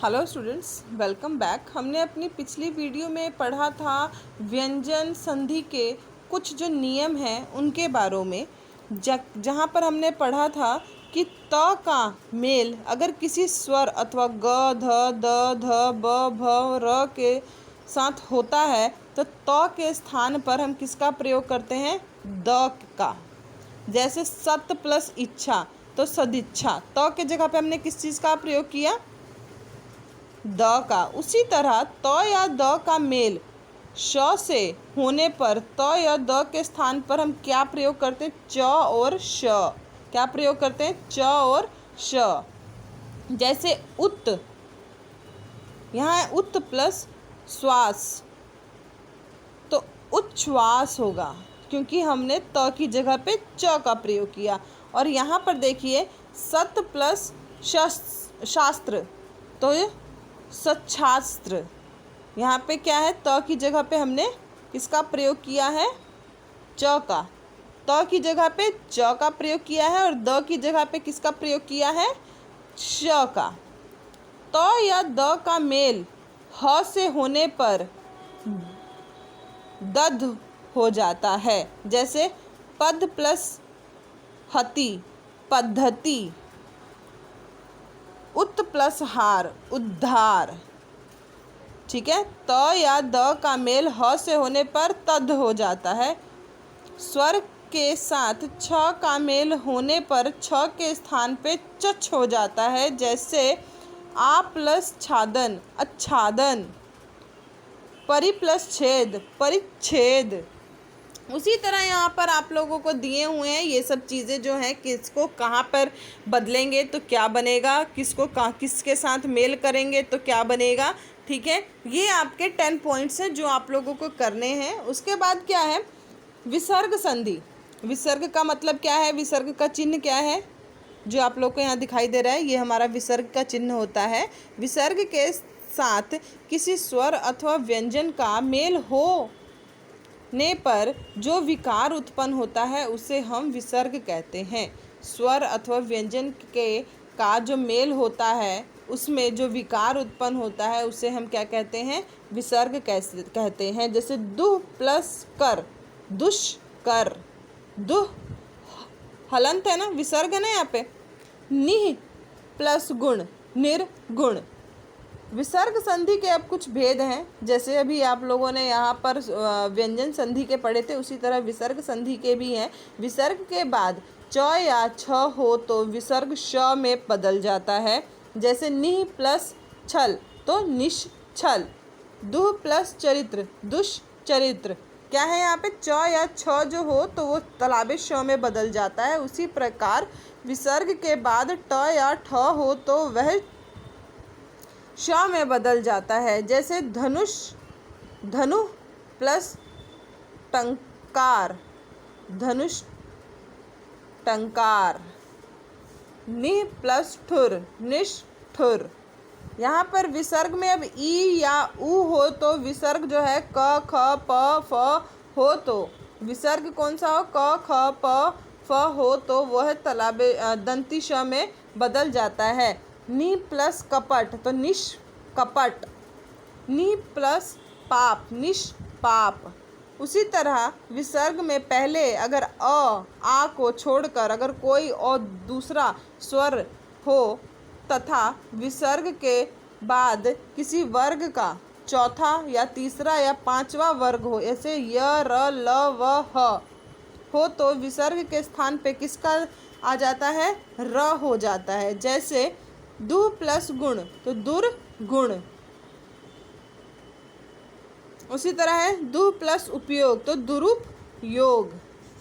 Hello students, welcome back. हमने अपनी पिछली वीडियो में पढ़ा था व्यंजन संधि के कुछ जो नियम हैं उनके बारे में, जहाँ पर हमने पढ़ा था कि त का मेल अगर किसी स्वर अथवा ग, ध, द, ध, ब, भ, र के साथ होता है तो त के स्थान पर हम किसका प्रयोग करते हैं? द का। जैसे सत प्लस इच्छा तो सदिच्छा, त के जगह पे हमने किस चीज़ का प्रयोग किया? द का। उसी तरह त या द का मेल श से होने पर त या द के स्थान पर हम क्या प्रयोग करते हैं? च और श। क्या प्रयोग करते हैं? च और श। जैसे उत, यहाँ है उत प्लस श्वास तो उच्छ्वास होगा, क्योंकि हमने त की जगह पे च का प्रयोग किया। और यहाँ पर देखिए सत प्लस शास्त्र तो सच्छास्त्र। यहाँ पे क्या है? त की जगह पे हमने किसका प्रयोग किया है? च का। त की जगह पे च का प्रयोग किया है और द की जगह पे किसका प्रयोग किया है? श का। त या द का मेल ह से होने पर दध हो जाता है। जैसे पद प्लस हति पद्धति, उत प्लस हार उद्धार। ठीक है, त या द का मेल ह से होने पर तद हो जाता है। स्वर के साथ छ का मेल होने पर छ के स्थान पे चछ हो जाता है। जैसे आ प्लस छादन आच्छादन, परि प्लस छेद परिच्छेद। उसी तरह यहाँ पर आप लोगों को दिए हुए हैं ये सब चीज़ें जो हैं, किसको कहाँ पर बदलेंगे तो क्या बनेगा, किसको किसके साथ मेल करेंगे तो क्या बनेगा। ठीक है, ये आपके 10 पॉइंट्स हैं जो आप लोगों को करने हैं। उसके बाद क्या है? विसर्ग संधि। विसर्ग का मतलब क्या है? विसर्ग का चिन्ह क्या है? जो आप लोग को यहाँ दिखाई दे रहा है ये हमारा विसर्ग का चिन्ह होता है। विसर्ग के साथ किसी स्वर अथवा व्यंजन का मेल होने पर जो विकार उत्पन्न होता है उसे हम विसर्ग कहते हैं। स्वर अथवा व्यंजन के का जो मेल होता है उसमें जो विकार उत्पन्न होता है उसे हम क्या कहते हैं? विसर्ग कैसे कहते हैं। जैसे दुह प्लस कर दुष्कर, दुह हलंत है ना, विसर्ग है ना यहाँ पे। निह प्लस गुण निर्गुण। विसर्ग संधि के अब कुछ भेद हैं। जैसे अभी आप लोगों ने यहाँ पर व्यंजन संधि के पढ़े थे, उसी तरह विसर्ग संधि के भी हैं। विसर्ग के बाद च या छ हो तो विसर्ग श में बदल जाता है। जैसे निह प्लस छल तो निश्छल, दुह प्लस चरित्र दुष्चरित्र। क्या है यहाँ पे? च या छ जो हो तो वो तलाबे श में बदल जाता है। उसी प्रकार विसर्ग के बाद ट या ठ हो तो वह श में बदल जाता है। जैसे धनुष धनु प्लस टंकार धनुष टंकार, निह प्लस ठुर निष्ठुर। यहाँ पर विसर्ग में अब ई या उ हो तो विसर्ग जो है क ख प फ हो तो विसर्ग कौन सा हो? क ख प फ हो तो वह तलाबे दंती श में बदल जाता है। नी प्लस कपट तो निष्कपट, नी प्लस पाप निष्पाप। उसी तरह विसर्ग में पहले अगर आ को छोड़कर अगर कोई और दूसरा स्वर हो तथा विसर्ग के बाद किसी वर्ग का चौथा या तीसरा या पांचवा वर्ग हो, ऐसे य र ल व ह हो तो विसर्ग के स्थान पे किसका आ जाता है? र हो जाता है। जैसे दुह प्लस गुण तो दुर्गुण। उसी तरह है दुह प्लस उपयोग तो दुरुपयोग।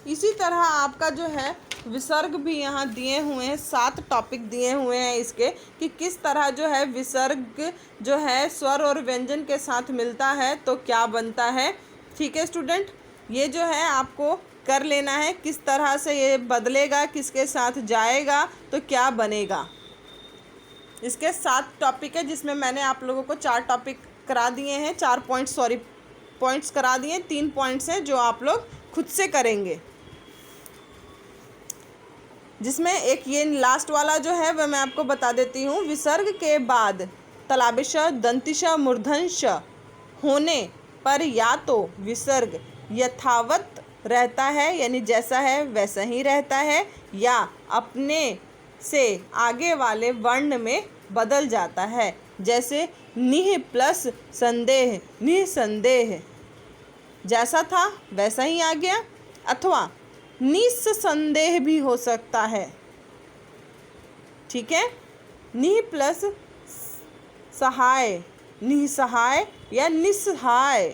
इसी तरह आपका जो है विसर्ग भी यहाँ दिए हुए हैं, 7 टॉपिक दिए हुए हैं इसके, कि किस तरह जो है विसर्ग जो है स्वर और व्यंजन के साथ मिलता है तो क्या बनता है। ठीक है स्टूडेंट, ये जो है आपको कर लेना है, किस तरह से ये बदलेगा, किसके साथ जाएगा तो क्या बनेगा। इसके 7 टॉपिक है जिसमें मैंने आप लोगों को 4 टॉपिक करा दिए हैं, 4 पॉइंट्स करा दिए। 3 पॉइंट्स हैं जो आप लोग खुद से करेंगे, जिसमें एक ये लास्ट वाला जो है वह मैं आपको बता देती हूँ। विसर्ग के बाद तलाबिश दंतिश मूर्धन्य होने पर या तो विसर्ग यथावत रहता है, यानी जैसा है वैसा ही रहता है, या अपने से आगे वाले वर्ण में बदल जाता है। जैसे निह प्लस संदेह, निसंदेह, जैसा था वैसा ही आ गया। अथवा निस्संदेह भी हो सकता है, ठीक है। निह प्लस सहाय, निसहाय या निस्सहाय,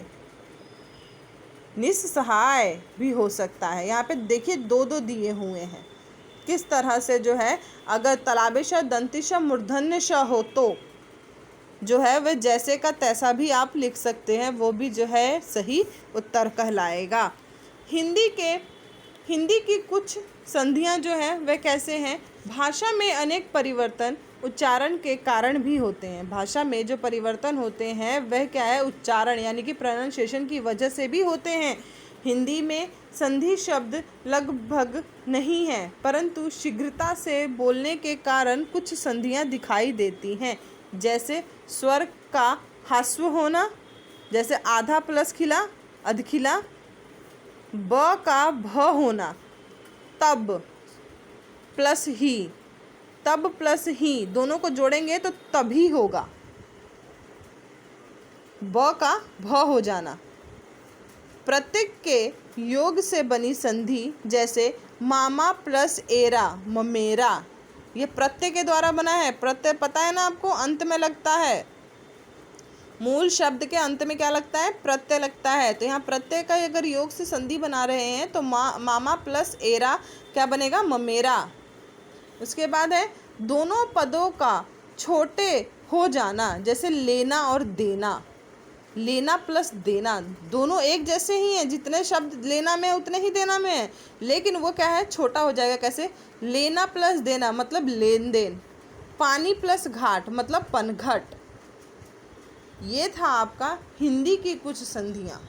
निस्सहाय भी हो सकता है। यहाँ पे देखिए दो दो दिए हुए हैं। किस तरह से जो है, अगर तलाबिश दंतिश मूर्धन्य श हो तो जो है वह जैसे का तैसा भी आप लिख सकते हैं, वो भी जो है सही उत्तर कहलाएगा। हिंदी की कुछ संधियां जो हैं वह कैसे हैं? भाषा में अनेक परिवर्तन उच्चारण के कारण भी होते हैं। भाषा में जो परिवर्तन होते हैं वह क्या है? उच्चारण यानी कि प्रोनाउंसिएशन की वजह से भी होते हैं। हिंदी में संधि शब्द लगभग नहीं है, परंतु शीघ्रता से बोलने के कारण कुछ संधियां दिखाई देती हैं। जैसे स्वर का ह्रस्व होना, जैसे आधा प्लस खिला अधखिला। ब का भ होना, तब प्लस ही, तब प्लस ही दोनों को जोड़ेंगे तो तभी होगा। ब का भ हो जाना। प्रत्यय के योग से बनी संधि, जैसे मामा प्लस एरा, ममेरा, ये प्रत्यय के द्वारा बना है। प्रत्यय पता है ना आपको, अंत में लगता है। मूल शब्द के अंत में क्या लगता है? प्रत्यय लगता है। तो यहाँ प्रत्यय का अगर योग से संधि बना रहे हैं तो मामा प्लस एरा क्या बनेगा? ममेरा। उसके बाद है दोनों पदों का छोटे हो जाना, जैसे लेना और देना। लेना प्लस देना दोनों एक जैसे ही हैं, जितने शब्द लेना में उतने ही देना में है, लेकिन वो क्या है? छोटा हो जाएगा। कैसे? लेना प्लस देना मतलब लेन देन। पानी प्लस घाट मतलब पनघट। ये था आपका हिंदी की कुछ संधियाँ।